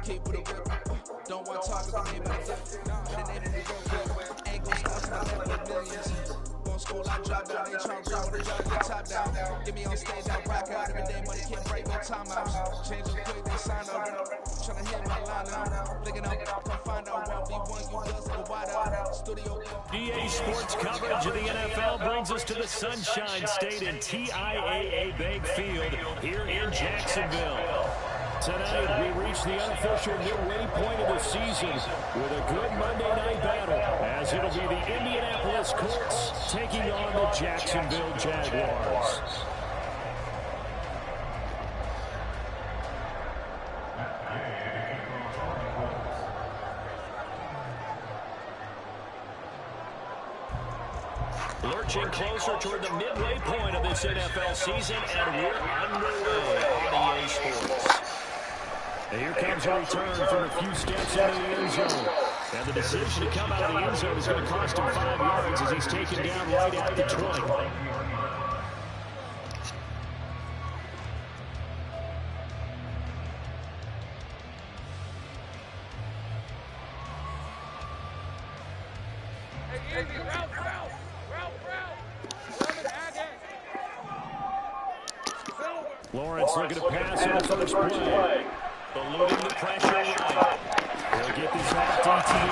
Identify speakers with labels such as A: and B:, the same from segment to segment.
A: keep with a whip. Don't want to talk about the name of the dip. The name of the real ain't gon' stop till I never with millions. Going school, I drop down. They tryna real when the drop get top down. Get me on stage, I rock out every day. Money can't break no timeouts. Change them quick, they sign up. Tryna hit my line out. Looking up, come find out what we want. You just go wide out. Studio.
B: EA Sports coverage of the NFL brings us to the Sunshine State in TIAA Bank Field here in Jacksonville. Tonight, we reach the unofficial midway point of the season with a good Monday night battle, as it'll be the Indianapolis Colts taking on the Jacksonville Jaguars. Lurching closer toward the midway point of this NFL season, and we're underway on EA Sports. And here comes a return from a few steps into the end zone. And the decision to come out of the end zone is going to cost him 5 yards as he's taken down right at the 20. Lawrence looking to pass on the first play. Eluding the pressure right. He'll get this out to ETN.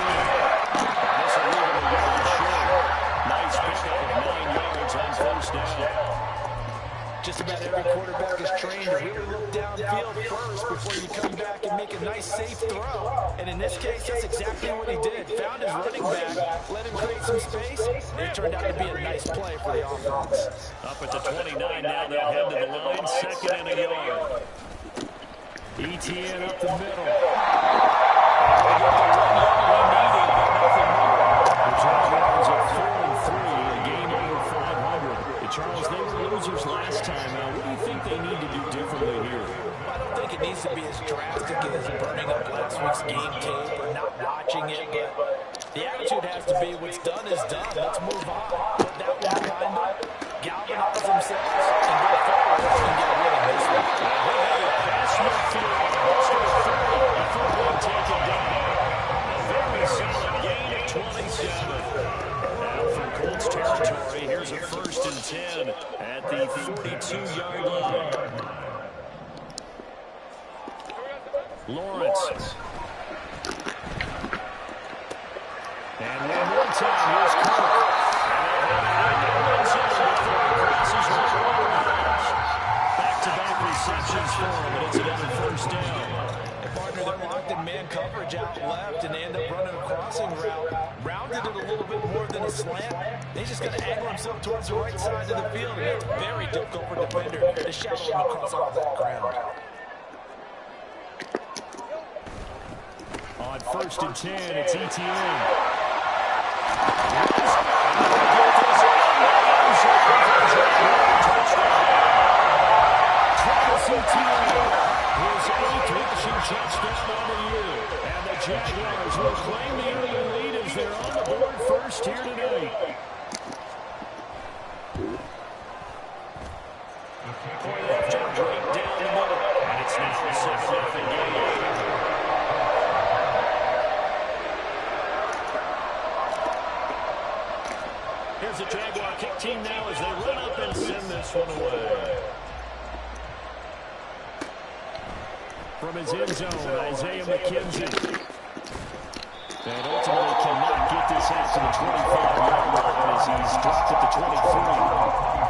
B: This will leave him a yard short. Nice pickup of 9 yards on first down.
C: Just about every quarterback is trained to really look downfield first before you come back and make a nice, safe throw. And in this case, that's exactly what he did. Found his running back, let him create some space, and it turned out to be a nice play for the offense.
B: Up at the 29 now, they'll head to the line, second and a yard. ETN up the middle. The Jaguars are 4-3, a game over 500. Charles, they were losers last time. Now, what do you think they need to do differently here?
C: I don't think it needs to be as drastic as burning up last week's game tape or not watching it, but the attitude has to be what's done is done. Let's move on. Put that one behind them, galvanize themselves, and go forward and get a winning this week.
B: Very solid gain of 27. Now from Colts territory, here's a 1st and 10 at the 42-yard line. Lawrence. And one more time, here's Cook. Back-to-back receptions for him, and it's another first down.
C: Partner, they're locked in man coverage out left, and they end up running a crossing route. Rounded it a little bit more than a slant. They just got to angle himself towards the right side of the field, and it's very difficult for a defender to shadow him across all that ground.
B: On 1st and 10, it's ETN. Travis Etienne, his 8th rushing touchdown on the year. And the Jaguars will claim the early lead as they're on the board first here tonight. Point after break down the middle. And it's now a 7-0 game. Here's the Jaguar kick team now as they run up and send this one away. From his end zone, Isaiah McKenzie. And ultimately cannot get this out to the 25-yard line as he's dropped at the 23.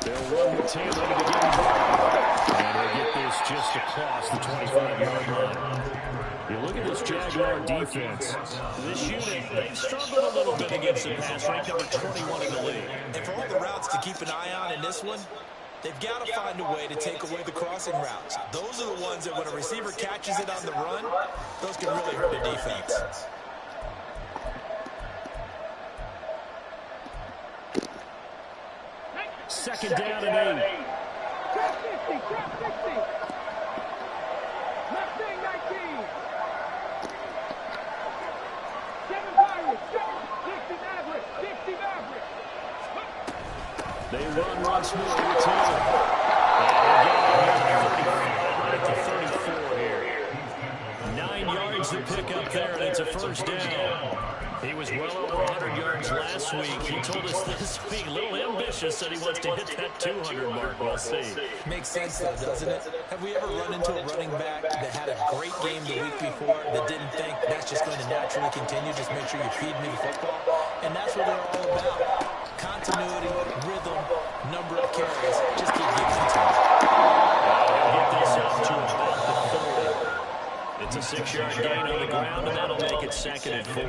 B: They'll run the tail end of the game. And they'll get this just across the 25-yard line. You look at this Jaguar defense. This unit, they've struggled a little bit against the pass, ranked number 21 in the league.
C: And for all the routes to keep an eye on in this one, they've got to find a way to take away the crossing routes. Those are the ones that when a receiver catches it on the run, those can really hurt the defense.
B: Second down and 8. run once more with 2. And again, 35 to 34 here. 9 yards to pick up there, and it's a first down. He was well over 100 yards last week. He told us this week, a little ambitious, said he wants to hit that 200 mark. We'll see.
C: Makes sense, though, doesn't it? Have we ever run into a running back that had a great game the week before that didn't think that's just going to naturally continue? Just make sure you feed me the football. And that's what they're all about. Continuity, rhythm, number of carries. Just keep giving it to me.
B: He'll get this up to about the 40. It's a 6-yard gain on the ground, and that'll make it 2nd and 4.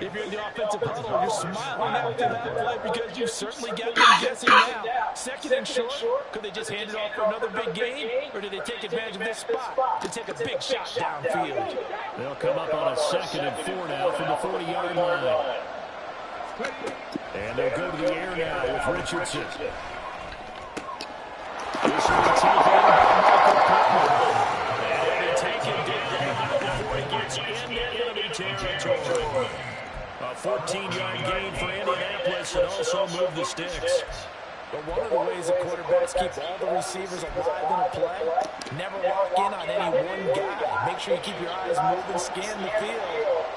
C: If you're in the offensive huddle, you're smiling after that play because you've certainly got them guessing now. 2nd and short, could they just hand it off for another big gain, or did they take advantage of this spot to take a big shot downfield?
B: They'll come up on a 2nd and 4 now from the 40-yard line. And they'll go to the air now with Richardson. This will be taken in by Michael Pittman. And he'll be taken down before he gets into enemy territory. A 14-yard gain for Indianapolis and also move the sticks.
C: But one of the ways the quarterbacks keep all the receivers alive in a play, never lock in on any one guy. Make sure you keep your eyes moving, scan the field.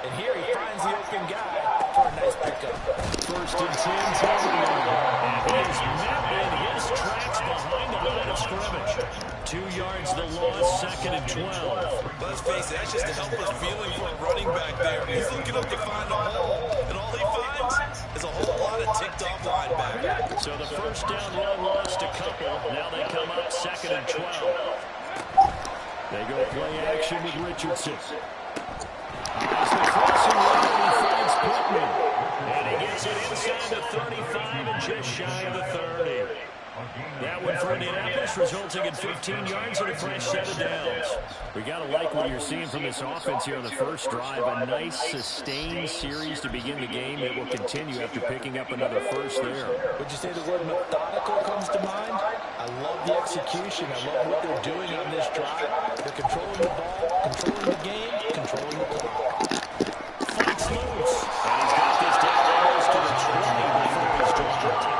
C: And here he finds the open guy for a nice pickup.
B: 1st and 10, and he is met in his tracks behind the line of scrimmage. 2 yards the loss, 2nd and 12.
D: Let's face it, that's just a helpless feeling for a running back there. He's looking up to find a hole, and all he finds is a whole lot of ticked-off linebackers.
B: So the first down run lost a couple. Now they come up 2nd and 12. They go play action with Richardson. As the crossing route, he finds Pittman. And he gets it inside the 35 and just shy of the 30. That one for Indianapolis, resulting in 15 yards and a fresh set of downs. We got to like what you're seeing from this offense here on the first drive. A nice, sustained series to begin the game that will continue after picking up another first there.
C: Would you say the word methodical comes to mind? I love the execution. I love what they're doing on this drive. They're controlling the ball, controlling the game, controlling the clock.
B: Fights loose. And he's got this down almost to the 20 before he's dropped.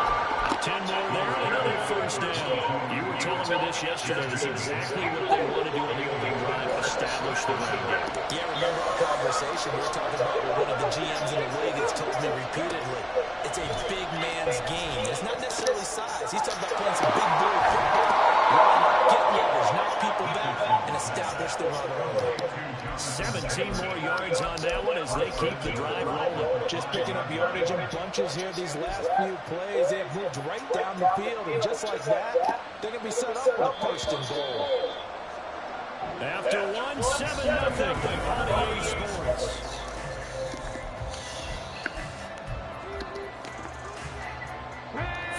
B: 10 more there, another first down. You were telling me this yesterday. This is exactly what they want to do on the opening drive, establish the run game.
C: Yeah, remember our conversation? We were talking about what one of the GMs in the league has told me repeatedly. It's a big man's game. It's not necessarily size. He's talking about playing some big boy football. Line up, get leverage, knock people back, and establish the run early.
B: 17 more yards on that one as they keep the drive rolling.
C: Just picking up yardage in bunches here these last few plays. They have moved right down the field, and just like that, they're going to be set up for the 1st and goal.
B: After 7-0 on EA Sports.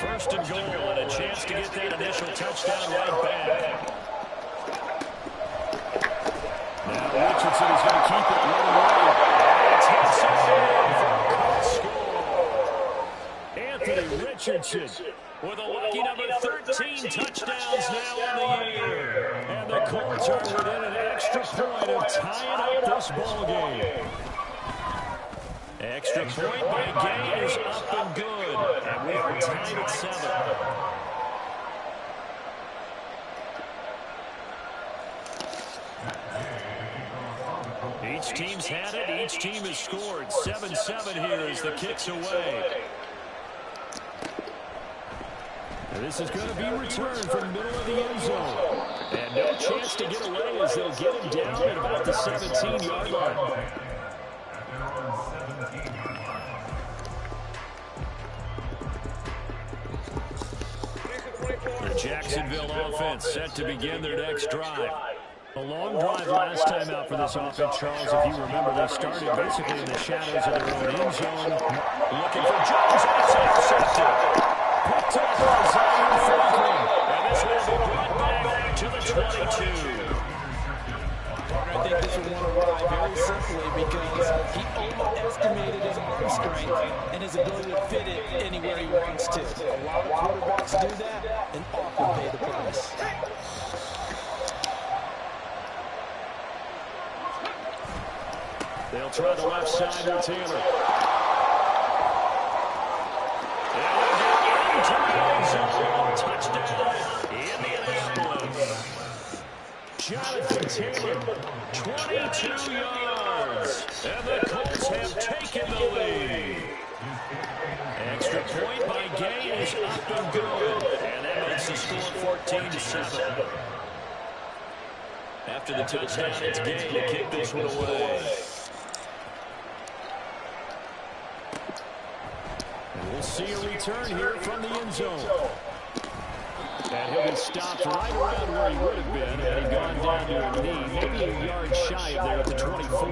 B: First and goal, and a chance to get that initial touchdown right back. Now Richardson is going to keep it one way. It's hit somewhere for a cut score. Anthony Richardson with a lucky number 13 touchdowns now on the year. And the Colts are within an extra point of tying up this ball game. Extra point by Gay is up and good. And we are tied at 7. Each team's had it. Each team has scored. 7-7 here as the kick's away. And this is going to be returned from the middle of the end zone. And no chance to get away as they'll get him down at about the 17-yard line. The Jacksonville offense set to begin their next drive. A long drive last time out for this offense, Charles. If you remember, they started basically in the shadows of their own end zone. Looking for Jones, and it's intercepted. Picked up by Zion Franklin. And this will be brought back to the 22.
C: I think this would want to ride very simply because he overestimated his arm strength and his ability to fit it anywhere he wants to. A lot of quarterbacks do that and often pay the price.
B: They'll try the left side with Taylor. And they'll get into the end zone. Taylor, 22 yards. And the Colts have taken the lead. Extra point by Gay is up and good. And that makes the score 14-7. After the touchdown, it's Gay to kick this one away. And we'll see a return here from the end zone. And he'll be stopped right around where he would have been had he gone down to a knee, maybe a yard shy of there at the 24.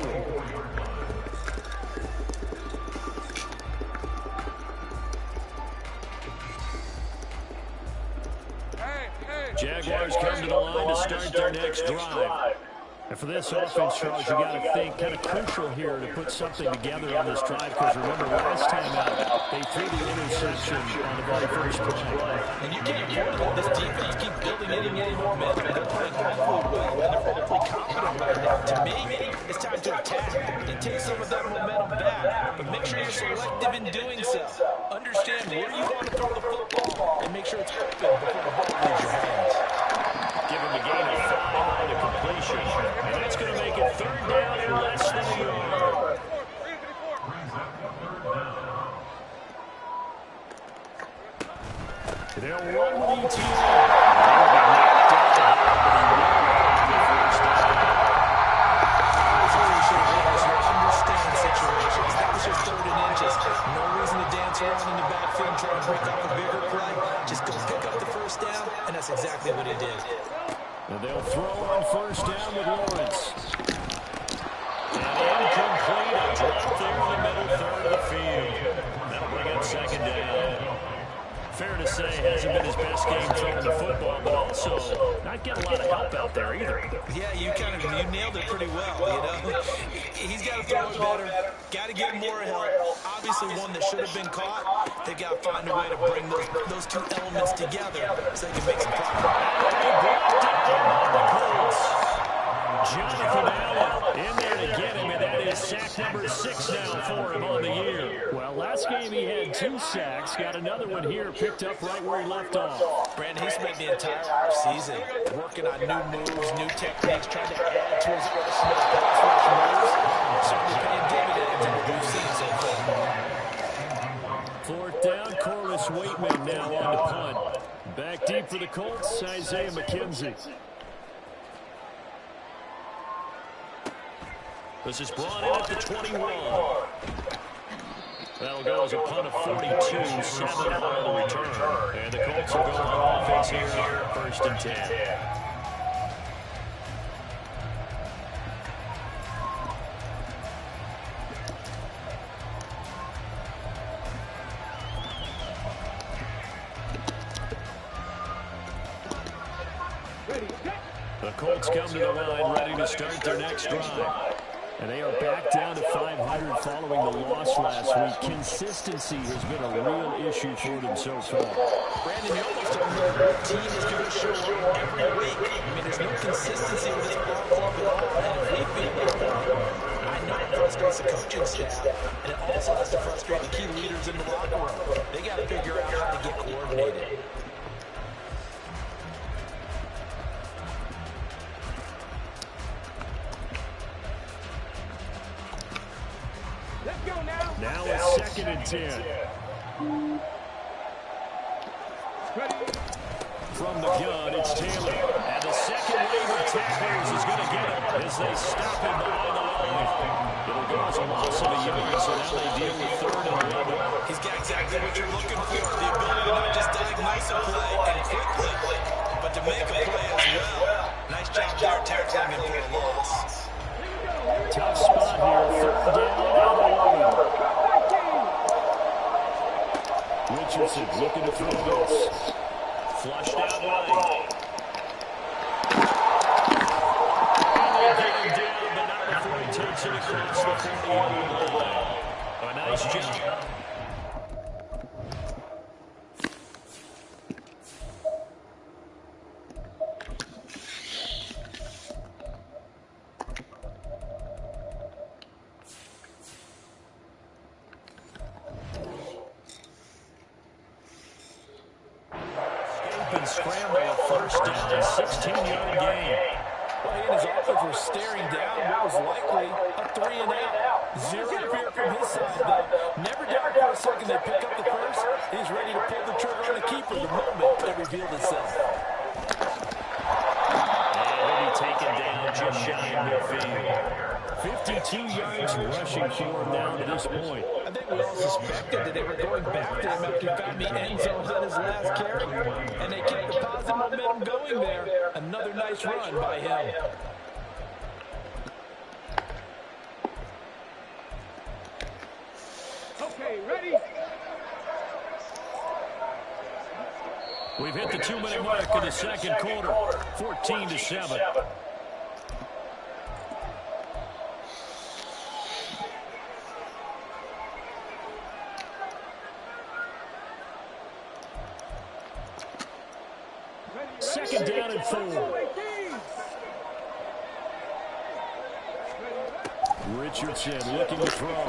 B: Jaguars come to the line to start their next drive. And for this offense, Charles, you got to think kind of crucial here to put something together on this drive, because remember last time out they threw the interception on the very first play.
C: And you can't afford to let this defense keep building any momentum. They're playing awfully well, and they're awfully confident right now. To me, it's time to attack and take some of that momentum back, but make sure you're selective in doing so. Understand where you want to throw the football and make sure it's open before the ball leaves your hands.
B: Give him a gain of 5 on the completion. And that's going to make it third down and less than a yard. They'll run with ETN.
C: Understand situations. That was just 3rd and inches. No reason to dance around in the backfield and try to break up a bigger play. Just go pick up the first down, and that's exactly what he did.
B: And they'll throw on first down with Lawrence. And incomplete. A drop there in the middle third of the field. That'll bring up second down. Fair to say, hasn't been his best game throwing the football, but also not getting a lot of help out there either.
C: Yeah, you nailed it pretty well, you know. He's got to throw it better. Got to get more help. Obviously one that should have been caught. They got to find a way to bring those two elements together so they can make some progress.
B: Jonathan Allen in there to get him, and that is sack number 6 now for him on the year. Well, last game he had 2 sacks. Got another one here picked up right where he left off.
C: Brandon, he spent the entire offseason working on new moves, new techniques, trying to add to his arsenal of pass rush moves. Certainly paying dividends in what we've seen so far.
B: 4th down, Corliss Waitman now on the punt. Back deep for the Colts, Isaiah McKenzie. This is brought in at the 21. That'll go as a punt of 42, 7 on the return. And the Colts will go on offense here, 1st and 10. The Colts come to the line ready to start their next drive. And they are back down to 500 following the loss last week. Consistency has been a real issue for them so far.
C: Brandon, you almost don't know what team is going to show up every week. I mean, there's no consistency with this ball club at all. And if we feel I know it frustrates the coaching staff, and it also has to frustrate the key leaders in the locker room. They got to figure out how to get coordinated.
B: Now it's 2nd and 10. From the gun, it's Taylor. And the second wave of tacklers is going to get him as they stop him behind the line. It'll go as a loss of a yard, so now they deal with 3rd and 11.
C: He's got exactly what you're looking for, the ability to not just diagnose a play and quickly, but to make a play as well. Nice job there tackling him for a loss.
B: Tough spot here, 3rd down and 11. Richardson looking to throw this. Flushed out right. And they get him down, but not before he takes it across the 40-yard line. A nice jump. And scramble, a 1st down, 16-yard gain.
C: Well, he and his offense were staring down what was likely a 3-and-out. Zero fear from his side, though. Never doubt for a second they pick up the first. He's ready to pull the trigger on the keeper the moment it revealed itself.
B: And he'll be taken down just shy of midfield. 52 yards rushing for him now to this point.
C: I think we all suspected that they were going back to him after he found the end zone on his last carry. And they kept the positive momentum going there. Another nice run by him.
E: Okay, ready?
B: We've hit the 2-minute mark of the second quarter. 14-7. Second down and 4. Richardson looking to throw.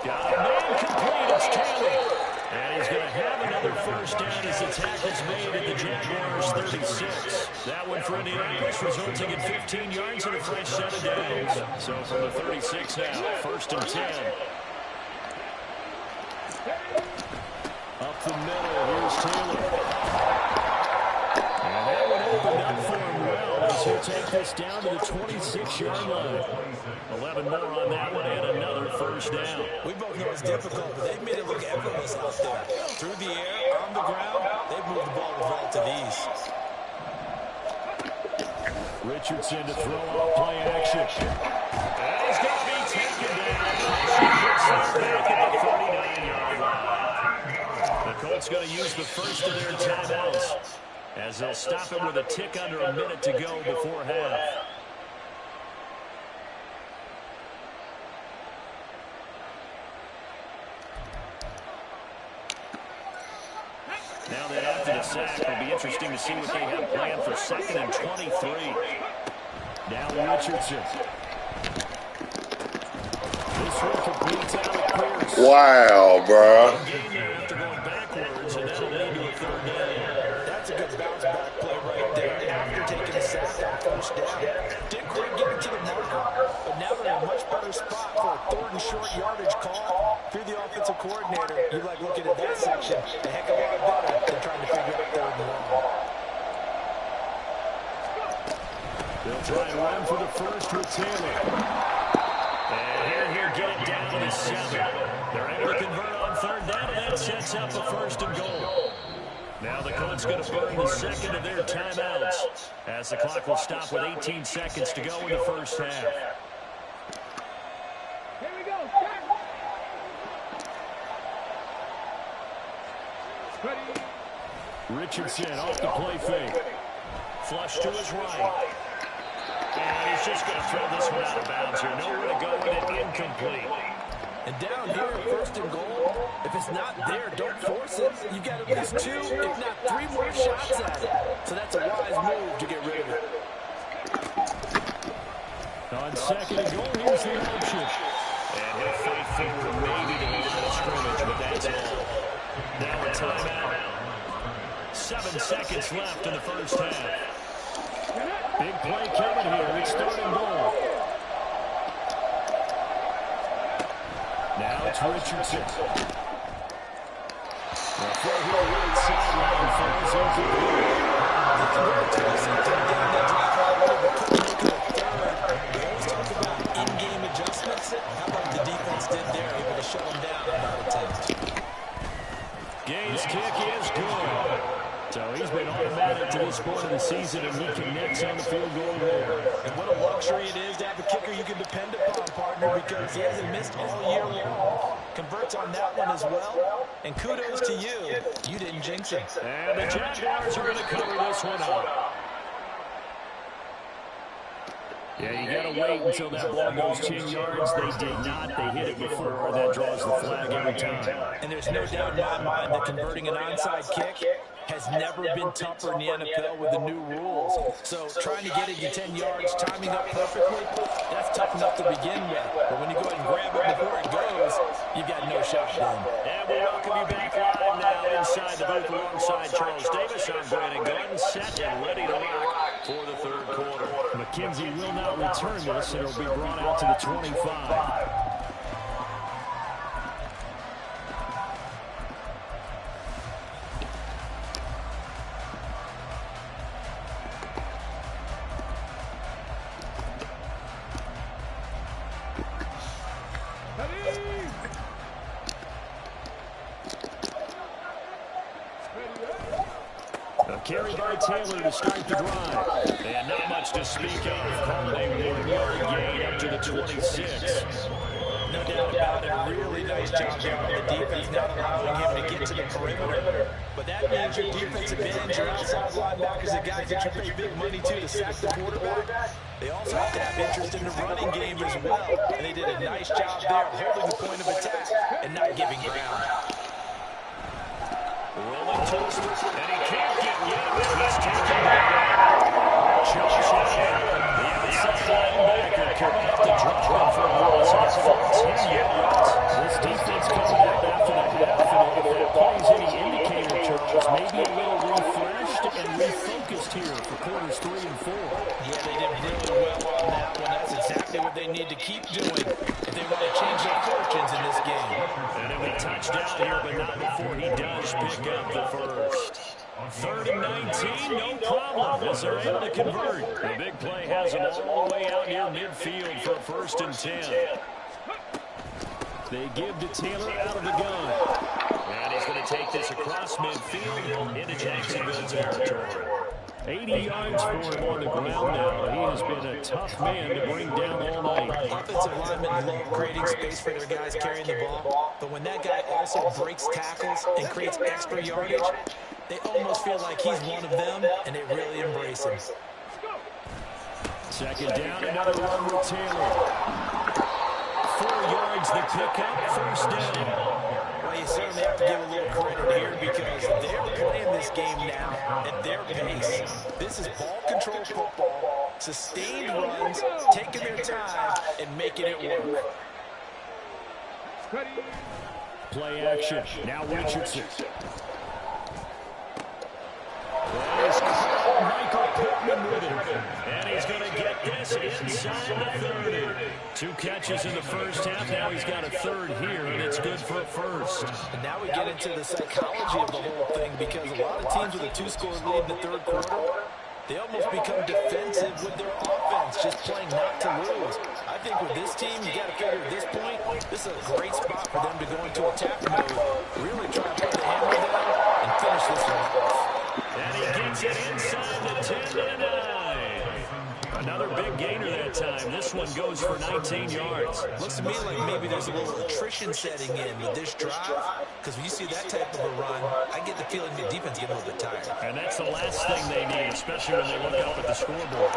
B: Got a man complete. It's Taylor. And he's going to have another first down as the tackle's made at the Jaguars' 36. That one for Indianapolis, resulting in 15 yards and a fresh set of downs. So from the 36 now, first and 10. Up the middle, here's Taylor. And that one opened up for him well as he'll take this down to the 26-yard line. 11 more on that one and another first down.
C: We both know it's difficult, but they've made it look effortless out there. Through the air, on the ground, they've moved the ball with relative ease. Richardson to throw off play action.
B: And he's going to be taken down. Back at the 49-yard line. The Colts going to use the first of their timeouts as they'll stop it with a tick under a minute to go before half. Now that after the sack, it'll be interesting to see what they have planned for 2nd and 23. Now Richardson. This one completes out of Pierce.
F: Wow, bro.
B: Game there after going backwards, and that'll lead to a third down.
C: That's a good bounce back play right there after taking a sack on first down. Didn't quite get it to the marker, but now they're in a much better spot for a third and short yardage call. If you're the offensive coordinator, you like looking at that section a heck of a lot better than trying to figure out third and long.
B: They'll try and run for the first with Taylor. And here, get it down to the 7. They're able to convert on third down, and that sets up a first and goal. Now the Colts going to burn the second of their timeouts as the clock will stop with 18 seconds to go in the first half.
E: Here we go. Ready.
B: Richardson off the play fake. Flush to his right. And he's just going to throw this one out of bounds here. Nowhere to go with it, incomplete.
C: And down here, first and goal, if it's not there, don't force it. You've got at least 2, if not 3 more shots at it. So that's a wise move to get rid of it.
B: On second and goal, here's the option. And he'll fight forward maybe to the line of scrimmage, but that's all. Now a timeout. 7 seconds left in the first half. Big play coming here. It's third and goal. Now it's Richardson. The throw here right sideline falls incomplete.
C: We always talk about in-game adjustments. How about the defense did there, able to shut them down on that attempt.
B: Gaines' kick is good. So he's been automatic to this point of the season, and he connects on the field goal there.
C: And what a luxury it is to have a kicker you can depend upon, partner, because he hasn't missed all year long. Converts on that one as well. And kudos to you. You didn't jinx him.
B: And the Jaguars are going to cover this one up. Yeah, you got to wait until that ball goes 10 yards. They did not. They hit it before. That draws the flag every time.
C: And there's no doubt in my mind that converting an onside kick has never been tougher in the NFL with the new rules. So trying to get it to 10 yards, timing up perfectly, that's tough enough to begin with. But when you go ahead and grab it before it goes, you've got no shot then.
B: And we welcome you back live now inside the booth alongside Charles Davis. I'm Brandon Gordon, set and ready to rock for the third quarter. McKenzie will not return this, and it'll be brought out to the 25. Carry by Taylor to start the drive. And not much to speak of. Calling a 1-yard gain up to the 26.
C: No doubt about it. Really nice job there on the defense, not allowing him to get to the perimeter. But that means your defensive ends, your outside linebackers, the guys that you pay big money to sack the quarterback, they also have to have interest in the running game as well. And they did a nice job there holding the point of attack and not giving ground.
B: Rolling toast, and he can't get yet. He's taken back. Josh Allen, the outside linebacker, coming up to drop him for a loss of 10 yards. This defense coming back after the half, and if that plays any indicator, Charles, maybe a little refreshed and refocused here for quarters 3 and 4.
C: Yeah, they did really well on that one. That's exactly what they need to keep doing if they want to change their fortunes in this game.
B: And it'll be touchdown here, but not before he does pick up the first. 3rd and 19, no problem, as they're able to convert. The big play has them all the way out near midfield for 1st and 10. They give to Taylor out of the gun. And he's going to take this across midfield into Jacksonville territory. 80 yards for him on the ground now. He has been a tough man to bring down all night.
C: Offensive linemen love creating space for their guys carrying the ball, but when that guy also breaks tackles and creates extra yardage, they almost feel like he's one of them, and they really embrace him.
B: 2nd down, another run with Taylor. 4 yards the pickup, 1st down.
C: Well, you certainly have to give a little credit here because they're playing this game now at their pace. This is ball control football, sustained runs, taking their time, and making it work.
B: Play action. Now Richardson. Michael Pittman with him. And he's going to get this inside the 30. 2 catches in the first half. Now he's got a 3rd here, and it's good for a first.
C: And now we get into the psychology of the whole thing because a lot of teams with a 2-score lead in the 3rd quarter, they almost become defensive with their offense, just playing not to lose. I think with this team, you got to figure at this point, this is a great spot for them to go into attack mode, really try to put the hammer down and finish this one off.
B: And he gets it inside the 10-9. Another big gainer that time. This one goes for 19 yards.
C: Looks to me like maybe there's a little attrition setting in with this drive, because when you see that type of a run, I get the feeling the defense gets a little bit tired. And
B: that's the last thing they need, especially when they look up at the scoreboard.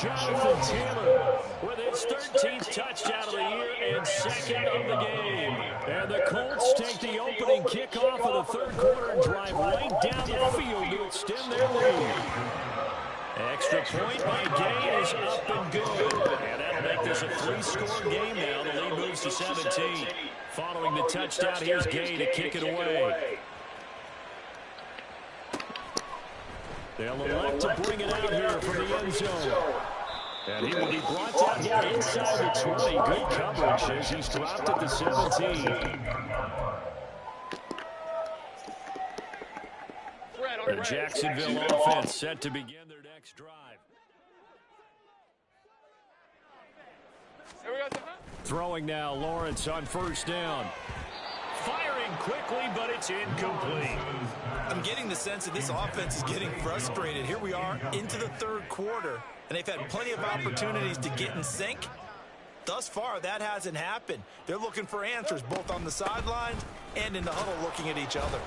B: Jonathan Taylor with his 13th touchdown of the year and 2nd of the game. And the Colts take the opening kickoff of the 3rd quarter and drive right down the field to extend their lead. Extra point by Gay is up and good. And that'll make this a 3-score game now. The lead moves to 17. Following the touchdown, here's Gay to kick it away. They'll elect to bring it out here from the end zone. And he will be brought down here inside the 20. Good coverage as he's dropped at the 17. The Jacksonville offense set to begin their next drive. Throwing now, Lawrence on 1st down. Firing quickly, but it's incomplete.
C: I'm getting the sense that this offense is getting frustrated. Here we are into the 3rd quarter, and they've had plenty of opportunities to get in sync. Thus far, that hasn't happened. They're looking for answers both on the sidelines and in the huddle looking at each other.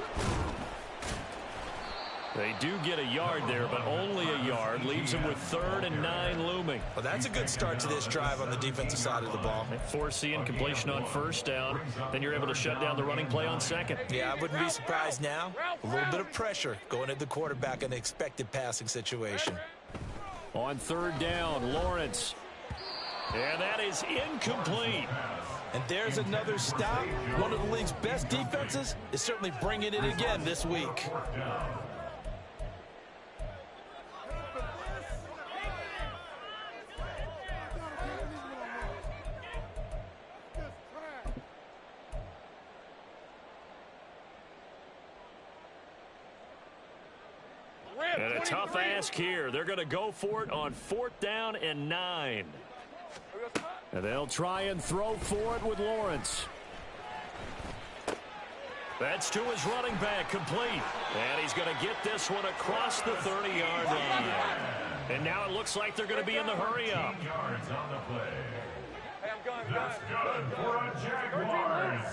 B: They do get a yard there, but only a yard. Leaves them with 3rd and 9 looming.
C: Well, that's a good start to this drive on the defensive side of the ball.
B: Force incompletion on 1st down. Then you're able to shut down the running play on 2nd.
C: Yeah, I wouldn't be surprised now. A little bit of pressure going at the quarterback in an expected passing situation.
B: On 3rd down, Lawrence. And that is incomplete.
C: And there's another stop. One of the league's best defenses is certainly bringing it again this week.
B: And a tough ask here. They're going to go for it on 4th down and 9. And they'll try and throw for it with Lawrence. That's to his running back, complete. And he's going to get this one across the 30-yard line. And now it looks like they're going to be in the hurry-up.
E: That's good for a Jaguars.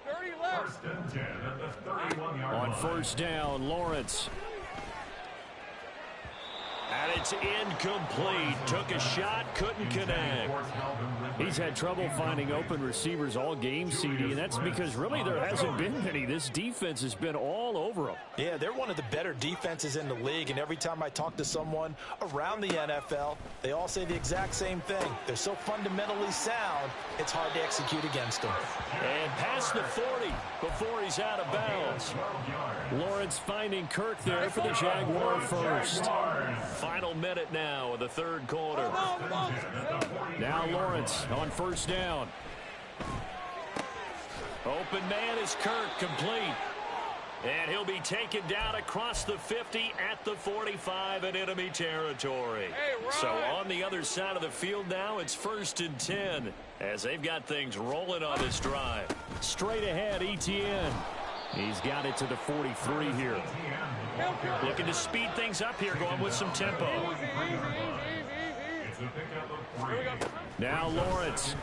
E: 30 left. 1st and 10 at the 31-yard line.
B: On 1st down, Lawrence. And it's incomplete. Took a shot, couldn't connect. He's had trouble finding open receivers all game, CD, and that's because really there hasn't been many. This defense has been all over them.
C: Yeah, they're one of the better defenses in the league, and every time I talk to someone around the NFL, they all say the exact same thing. They're so fundamentally sound, it's hard to execute against them.
B: And past the 40 before he's out of bounds. Lawrence finding Kirk there for the Jaguar first. Final minute now of the 3rd quarter. Now Lawrence on 1st down. Open man is Kirk, complete. And he'll be taken down across the 50 at the 45 in enemy territory. So on the other side of the field now, it's 1st and 10 as they've got things rolling on this drive. Straight ahead, Etienne. He's got it to the 43 here. Looking to speed things up here, going with some tempo. Now Lawrence.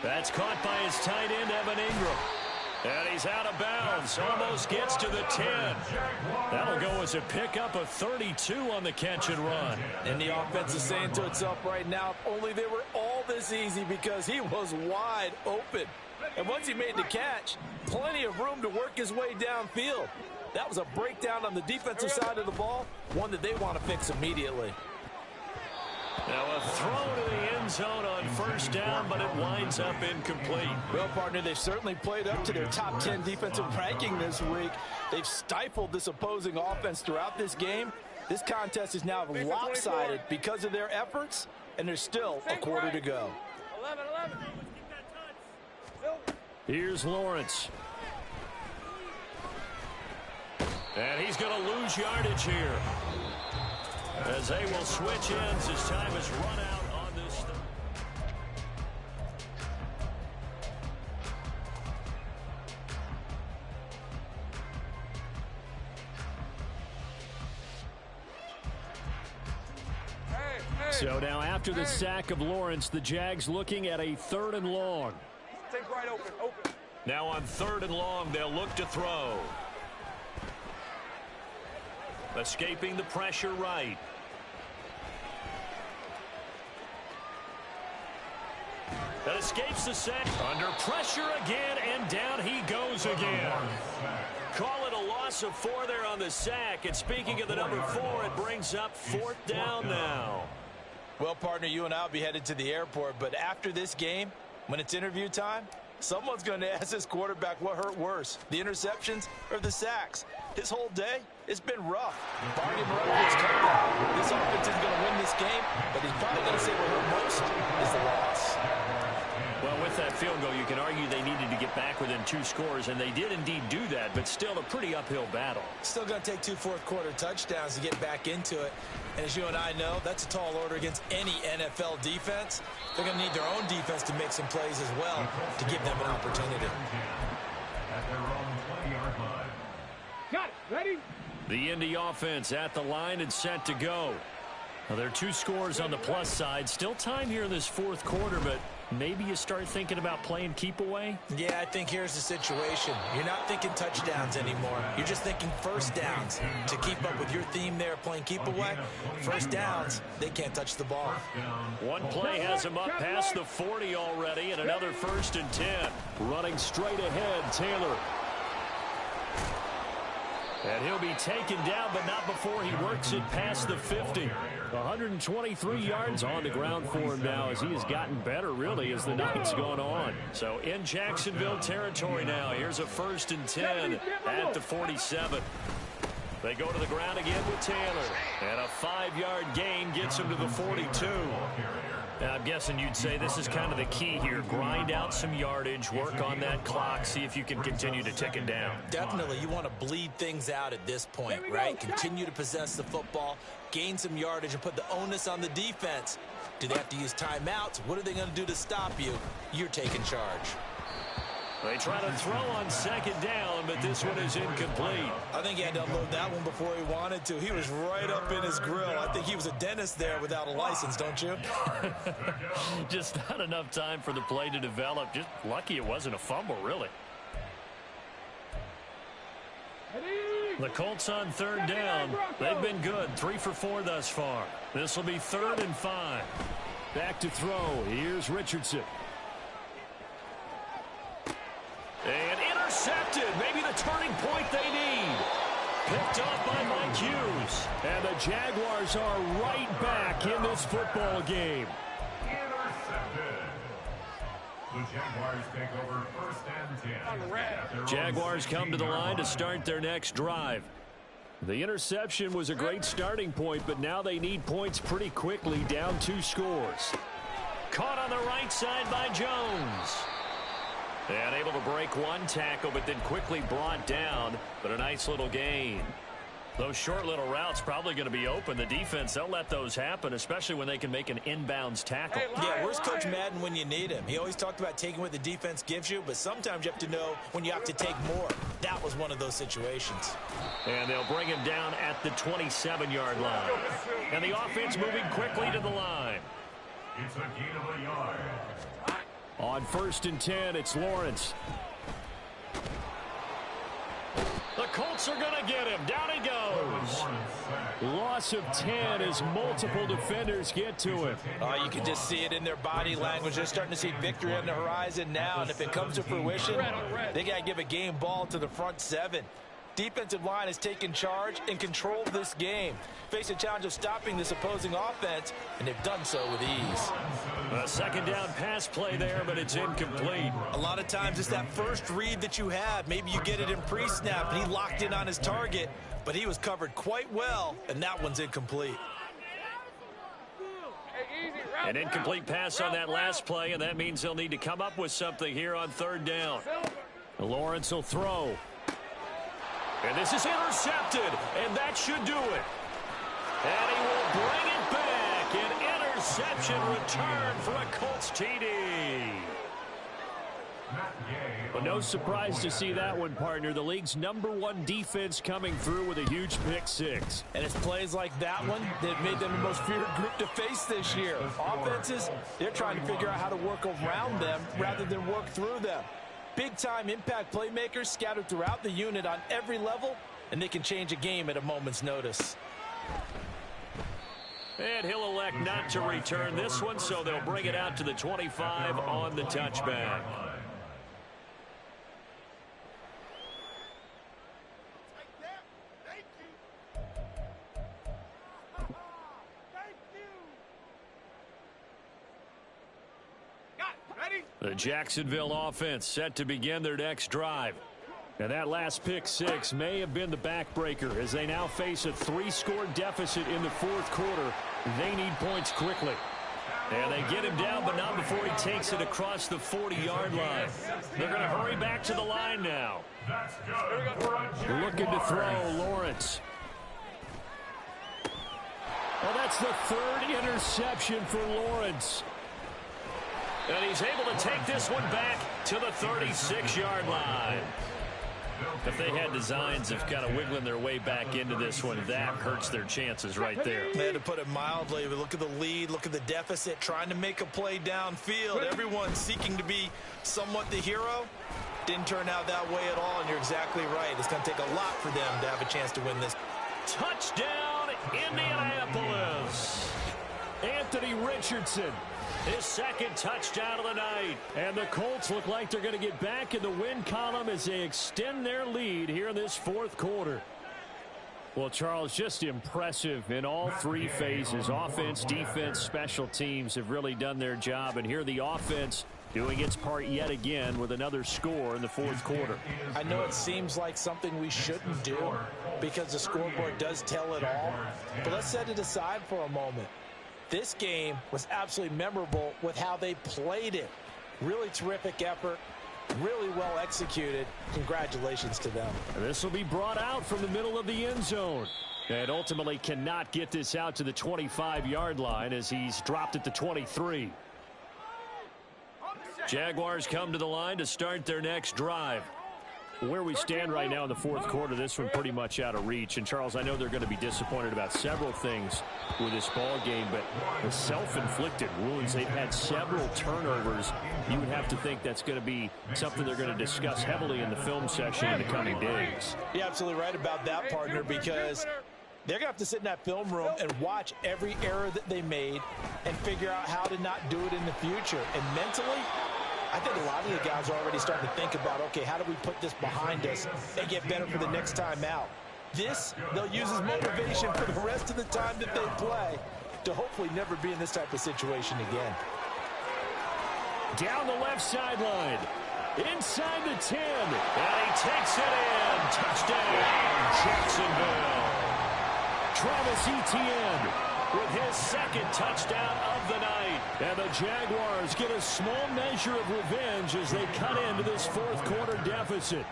B: That's caught by his tight end, Evan Ingram. And he's out of bounds. Almost gets to the 10. That'll go as a pickup of 32 on the catch and run.
C: And the offense is saying to itself right now, if only they were all this easy, because he was wide open. And once he made the catch, plenty of room to work his way downfield. That was a breakdown on the defensive side of the ball, one that they want to fix immediately.
B: Now a throw to the end zone on 1st down, but it winds up incomplete.
C: Well, partner, they've certainly played up to their top 10 defensive ranking this week. They've stifled this opposing offense throughout this game. This contest is now lopsided because of their efforts, and there's still a quarter to go.
E: 11.
B: Here's Lawrence. And he's going to lose yardage here, as they will switch ends as time has run out on this. So now after the sack of Lawrence, the Jags looking at a 3rd and long.
E: Take right open.
B: Now on 3rd and long, they'll look to throw. Escaping the pressure right. That escapes the sack. Under pressure again, and down he goes again. Call it a loss of 4 there on the sack. And speaking of the number 4, it brings up 4th down now.
C: Well, partner, you and I will be headed to the airport, but after this game, when it's interview time, someone's going to ask this quarterback what hurt worse, the interceptions or the sacks. His whole day, it's been rough. Bargain Miraculous comeback. This offense is going to win this game, but he's probably going to say what hurt most is the loss.
B: Well, with that field goal, you can argue they needed to get back within 2 scores, and they did indeed do that, but still a pretty uphill battle.
C: Still going to take 2 fourth-quarter touchdowns to get back into it. And as you and I know, that's a tall order against any NFL defense. They're going to need their own defense to make some plays as well to give them an opportunity.
E: At their own 20-yard line. Got it. Ready?
B: The Indy offense at the line and set to go. Well, there are 2 scores on the plus side. Still time here in this fourth quarter, but maybe you start thinking about playing keep away?
C: Yeah, I think here's the situation. You're not thinking touchdowns anymore. You're just thinking first downs. To keep up with your theme there, playing keep away, first downs, they can't touch the ball.
B: One play has him up past the 40 already, and another 1st and 10. Running straight ahead, Taylor. And he'll be taken down, but not before he works it past the 50. 123 yards on the ground for him now as he has gotten better, really, as the night's gone on. So in Jacksonville territory now. Here's a 1st and 10 at the 47. They go to the ground again with Taylor. And a 5-yard gain gets him to the 42. Now, I'm guessing you'd say this is kind of the key here. Grind out some yardage, work on that clock, see if you can continue to tick it down.
C: Definitely. You want to bleed things out at this point, right? Continue to possess the football, gain some yardage, and put the onus on the defense. Do they have to use timeouts? What are they going to do to stop you? You're taking charge.
B: They try to throw on 2nd down, but this one is incomplete.
C: I think he had to unload that one before he wanted to. He was right up in his grill. I think he was a dentist there without a license, don't you?
B: Just not enough time for the play to develop. Just lucky it wasn't a fumble, really. The Colts on 3rd down. They've been good. 3 for 4 thus far. This will be 3rd and 5. Back to throw. Here's Richardson. And intercepted. Maybe the turning point they need. Picked up by Mike Hughes. And the Jaguars are right back in this football game.
E: Intercepted. The Jaguars take over 1st and 10.
B: Jaguars come to the line to start their next drive. The interception was a great starting point, but now they need points pretty quickly, down 2 scores. Caught on the right side by Jones. And able to break one tackle, but then quickly brought down. But a nice little gain. Those short little routes probably going to be open. The defense, they'll let those happen, especially when they can make an inbounds tackle.
C: Yeah, where's Coach Madden when you need him? He always talked about taking what the defense gives you, but sometimes you have to know when you have to take more. That was one of those situations.
B: And they'll bring him down at the 27-yard line. And the offense moving quickly to the line.
E: It's a gain of a yard.
B: On 1st and 10, it's Lawrence. The Colts are going to get him. Down he goes. Loss of 10 as multiple defenders get to him.
C: You can just see it in their body language. They're starting to see victory on the horizon now, and if it comes to fruition, they got to give a game ball to the front 7. Defensive line has taken charge and controlled this game. Face a challenge of stopping this opposing offense, and they've done so with ease.
B: A 2nd down pass play there, but it's incomplete.
C: A lot of times it's that first read that you have. Maybe you get it in pre-snap, and he locked in on his target, but he was covered quite well, and that one's incomplete.
B: An incomplete pass on that last play, and that means they'll need to come up with something here on 3rd down. Lawrence will throw. And this is intercepted, and that should do it. And he will bring it back. An interception return for a Colts TD. Well, no surprise to see that one, partner. The league's #1 defense coming through with a huge pick 6.
C: And it's plays like that one that made them the most feared group to face this year. Offenses, they're trying to figure out how to work around them rather than work through them. Big-time impact playmakers scattered throughout the unit on every level, and they can change a game at a moment's notice.
B: And he'll elect not to return this one, so they'll bring it out to the 25 on the touchback. The Jacksonville offense set to begin their next drive. And that last pick 6 may have been the backbreaker as they now face a 3-score deficit in the fourth quarter. They need points quickly. And they get him down, but not before he takes it across the 40-yard line. They're going to hurry back to the line now. Looking to throw, Lawrence. Well, that's the 3rd interception for Lawrence. And he's able to take this one back to the 36-yard line. If they had designs of kind of wiggling their way back into this one, that hurts their chances right there.
C: To put it mildly, but look at the lead, look at the deficit, trying to make a play downfield. Everyone seeking to be somewhat the hero. Didn't turn out that way at all, and you're exactly right. It's going to take a lot for them to have a chance to win this.
B: Touchdown, Indianapolis. Anthony Richardson, his second touchdown of the night. And the Colts look like they're going to get back in the win column as they extend their lead here in this fourth quarter. Well, Charles, just impressive in all three phases. Offense, defense, special teams have really done their job. And here the offense doing its part yet again with another score in the fourth quarter.
C: I know it seems like something we shouldn't do because the scoreboard does tell it all. But let's set it aside for a moment. This game was absolutely memorable with how they played it. Really terrific effort, really well executed. Congratulations to them.
B: This will be brought out from the middle of the end zone. And ultimately cannot get this out to the 25-yard line as he's dropped at the 23. Jaguars come to the line to start their next drive. Where we stand right now in the fourth quarter, this one pretty much out of reach. And, Charles, I know they're going to be disappointed about several things with this ball game, but the self-inflicted wounds, they've had several turnovers. You would have to think that's going to be something they're going to discuss heavily in the film session in the coming days.
C: You're absolutely right about that, partner, because they're going to have to sit in that film room and watch every error that they made and figure out how to not do it in the future. And mentally, I think a lot of the guys are already starting to think about, okay, how do we put this behind us and get better for the next time out? This, they'll use as motivation for the rest of the time that they play to hopefully never be in this type of situation again.
B: Down the left sideline, inside the 10, and he takes it in. Touchdown, Jacksonville. Travis Etienne with his second touchdown of the night. And the Jaguars get a small measure of revenge as they cut into this fourth quarter deficit.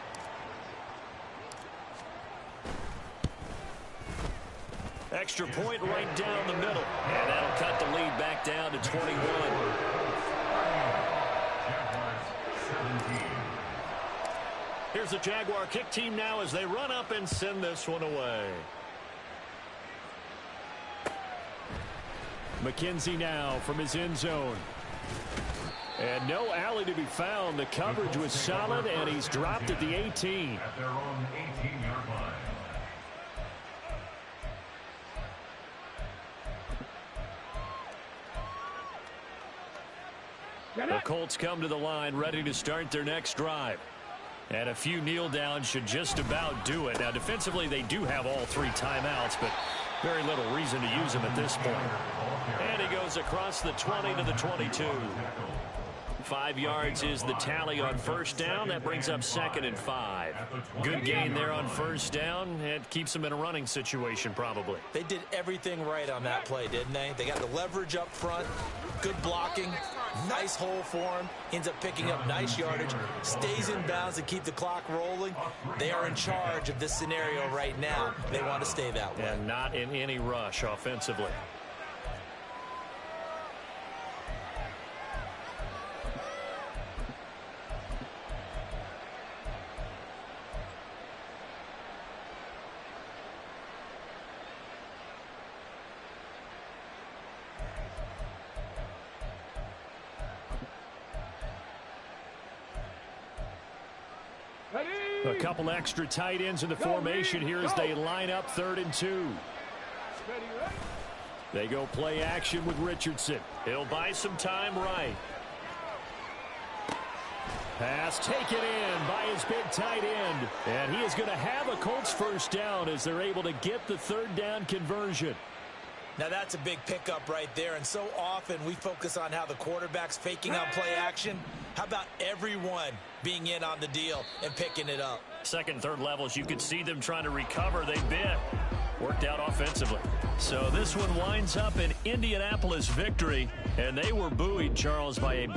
B: Extra point right down the middle. And that'll cut the lead back down to 21. Here's the Jaguar kick team now as they run up and send this one away. McKenzie now from his end zone. And no alley to be found. The coverage was solid, and he's dropped at the 18.
E: At their own 18-yard line.
B: The Colts come to the line ready to start their next drive. And a few kneel downs should just about do it. Now, defensively, they do have all three timeouts, but very little reason to use them at this point. And he goes across the 20 to the 22. 5 yards is the tally on first down. That brings up 2nd and 5. Good gain there on first down. It keeps them in a running situation probably.
C: They did everything right on that play, didn't they? They got the leverage up front, good blocking, nice hole for him, ends up picking up nice yardage, stays in bounds to keep the clock rolling. They are in charge of this scenario right now. They want to stay that way.
B: And not in any rush offensively. A couple extra tight ends in the formation here as they line up 3rd and 2. They go play action with Richardson. He'll buy some time right. Pass taken in by his big tight end. And he is going to have a Colts first down as they're able to get the 3rd down conversion.
C: Now that's a big pickup right there, and so often we focus on how the quarterback's faking on play action. How about everyone being in on the deal and picking it up?
B: Second, third levels, you could see them trying to recover. They bit. Worked out offensively. So this one winds up an Indianapolis victory, and they were buoyed, Charles, by a